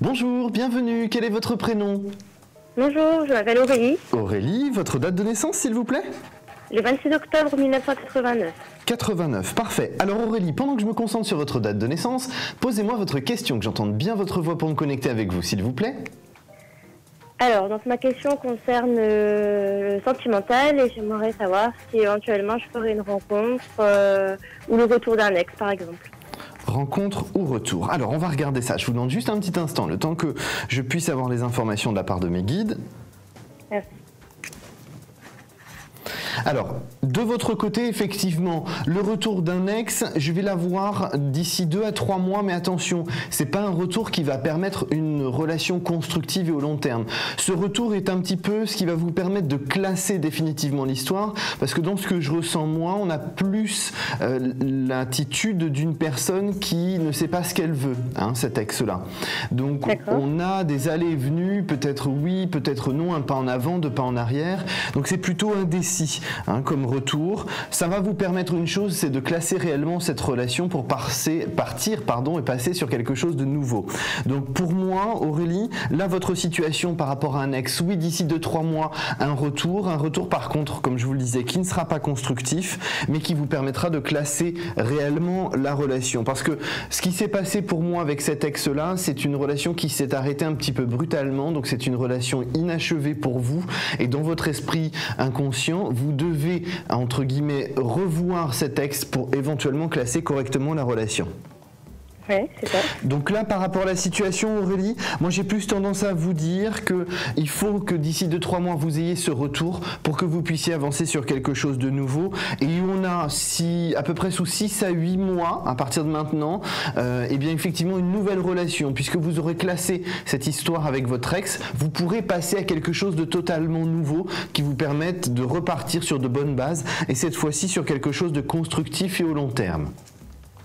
Bonjour, bienvenue, quel est votre prénom? Bonjour, je m'appelle Aurélie. Aurélie, votre date de naissance s'il vous plaît? Le 26 octobre 1989. 89, parfait. Alors Aurélie, pendant que je me concentre sur votre date de naissance, posez-moi votre question, que j'entende bien votre voix pour me connecter avec vous, s'il vous plaît. Alors, donc ma question concerne le sentimental et j'aimerais savoir si éventuellement je ferais une rencontre ou le retour d'un ex par exemple. Rencontre ou retour? Alors on va regarder ça, je vous demande juste un petit instant, le temps que je puisse avoir les informations de la part de mes guides. Merci. Alors, de votre côté, effectivement, le retour d'un ex, je vais l'avoir d'ici 2 à 3 mois, mais attention, c'est pas un retour qui va permettre une relation constructive et au long terme. Ce retour est un petit peu ce qui va vous permettre de classer définitivement l'histoire, parce que dans ce que je ressens moi, on a plus l'attitude d'une personne qui ne sait pas ce qu'elle veut, hein, cet ex-là. Donc, on a des allées et venues, peut-être oui, peut-être non, un pas en avant, 2 pas en arrière, donc c'est plutôt indécis. Hein, comme retour, ça va vous permettre une chose, c'est de classer réellement cette relation pour partir et passer sur quelque chose de nouveau. Donc pour moi, Aurélie, là votre situation par rapport à un ex, oui d'ici 2-3 mois, un retour par contre, comme je vous le disais, qui ne sera pas constructif, mais qui vous permettra de classer réellement la relation. Parce que ce qui s'est passé pour moi avec cet ex-là, c'est une relation qui s'est arrêtée un petit peu brutalement, donc c'est une relation inachevée pour vous, et dans votre esprit inconscient, vous devez, entre guillemets, revoir cet ex pour éventuellement classer correctement la relation. Oui, c'est ça. Donc là, par rapport à la situation, Aurélie, moi j'ai plus tendance à vous dire qu'il faut que d'ici 2-3 mois, vous ayez ce retour pour que vous puissiez avancer sur quelque chose de nouveau. Et on a à peu près sous 6 à 8 mois, à partir de maintenant, et bien effectivement une nouvelle relation. Puisque vous aurez classé cette histoire avec votre ex, vous pourrez passer à quelque chose de totalement nouveau qui vous permette de repartir sur de bonnes bases et cette fois-ci sur quelque chose de constructif et au long terme.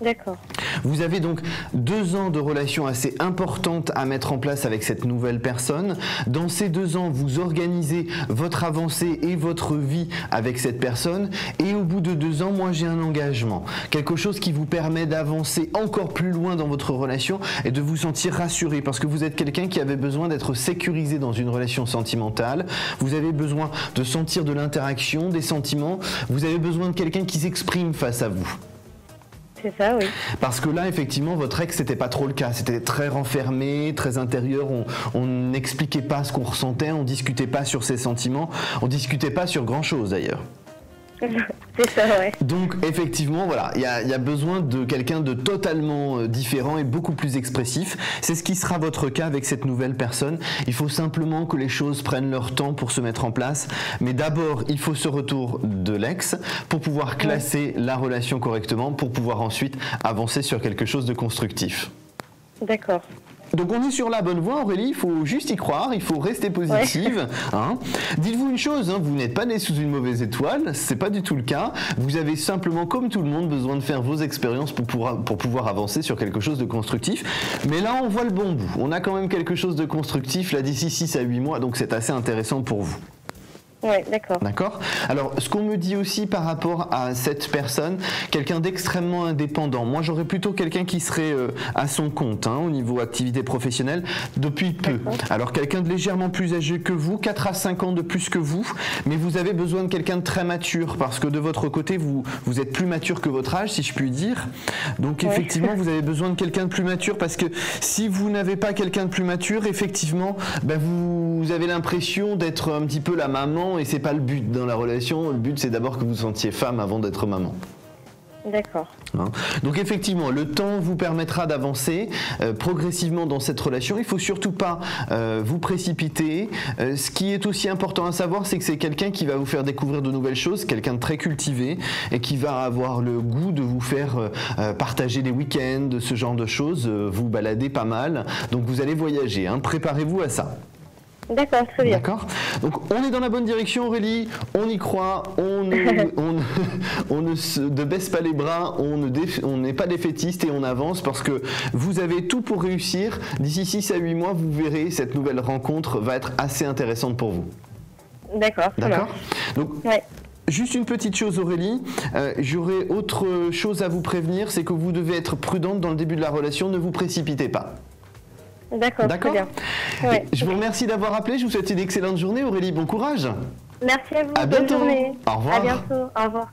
D'accord. Vous avez donc 2 ans de relation assez importante à mettre en place avec cette nouvelle personne. Dans ces 2 ans, vous organisez votre avancée et votre vie avec cette personne. Et au bout de 2 ans, moi j'ai un engagement. Quelque chose qui vous permet d'avancer encore plus loin dans votre relation et de vous sentir rassuré. Parce que vous êtes quelqu'un qui avait besoin d'être sécurisé dans une relation sentimentale. Vous avez besoin de sentir de l'interaction, des sentiments. Vous avez besoin de quelqu'un qui s'exprime face à vous. C'est ça, oui. Parce que là, effectivement, votre ex, c'était pas trop le cas. C'était très renfermé, très intérieur. On n'expliquait pas ce qu'on ressentait, on discutait pas sur ses sentiments, on discutait pas sur grand-chose d'ailleurs. C'est ça, ouais. Donc effectivement, voilà, il y a besoin de quelqu'un de totalement différent et beaucoup plus expressif. C'est ce qui sera votre cas avec cette nouvelle personne. Il faut simplement que les choses prennent leur temps pour se mettre en place. Mais d'abord, il faut ce retour de l'ex pour pouvoir classer la relation correctement, pour pouvoir ensuite avancer sur quelque chose de constructif. D'accord. Donc on est sur la bonne voie, Aurélie, il faut juste y croire, il faut rester positive. Ouais. Hein. Dites-vous une chose, hein, vous n'êtes pas né sous une mauvaise étoile, c'est pas du tout le cas. Vous avez simplement, comme tout le monde, besoin de faire vos expériences pour pouvoir avancer sur quelque chose de constructif. Mais là, on voit le bon bout. On a quand même quelque chose de constructif là d'ici 6 à 8 mois, donc c'est assez intéressant pour vous. Oui, d'accord. D'accord. Alors, ce qu'on me dit aussi par rapport à cette personne, quelqu'un d'extrêmement indépendant. Moi, j'aurais plutôt quelqu'un qui serait à son compte, hein, au niveau activité professionnelle, depuis peu. Alors, quelqu'un de légèrement plus âgé que vous, 4 à 5 ans de plus que vous, mais vous avez besoin de quelqu'un de très mature, parce que de votre côté, vous êtes plus mature que votre âge, si je puis dire. Donc, effectivement, vous avez besoin de quelqu'un de plus mature, parce que si vous n'avez pas quelqu'un de plus mature, effectivement, ben, vous avez l'impression d'être un petit peu la maman, et c'est pas le but dans la relation. Le but, c'est d'abord que vous sentiez femme avant d'être maman. D'accord. Hein. Donc effectivement, le temps vous permettra d'avancer progressivement dans cette relation. Il ne faut surtout pas vous précipiter. Ce qui est aussi important à savoir, c'est que c'est quelqu'un qui va vous faire découvrir de nouvelles choses, quelqu'un de très cultivé et qui va avoir le goût de vous faire partager des week-ends, ce genre de choses, vous balader pas mal. Donc vous allez voyager, hein. Préparez-vous à ça. D'accord, très bien. D'accord. Donc on est dans la bonne direction, Aurélie, on y croit, on ne baisse pas les bras, on n'est pas défaitiste et on avance parce que vous avez tout pour réussir. D'ici 6 à 8 mois, vous verrez, cette nouvelle rencontre va être assez intéressante pour vous. D'accord. D'accord. Donc, juste une petite chose, Aurélie, j'aurais autre chose à vous prévenir, c'est que vous devez être prudente dans le début de la relation, ne vous précipitez pas. D'accord, très bien. Ouais. Je vous remercie d'avoir appelé. Je vous souhaite une excellente journée, Aurélie. Bon courage. Merci à vous. À Bonne bientôt. journée. Au revoir. À bientôt. Au revoir.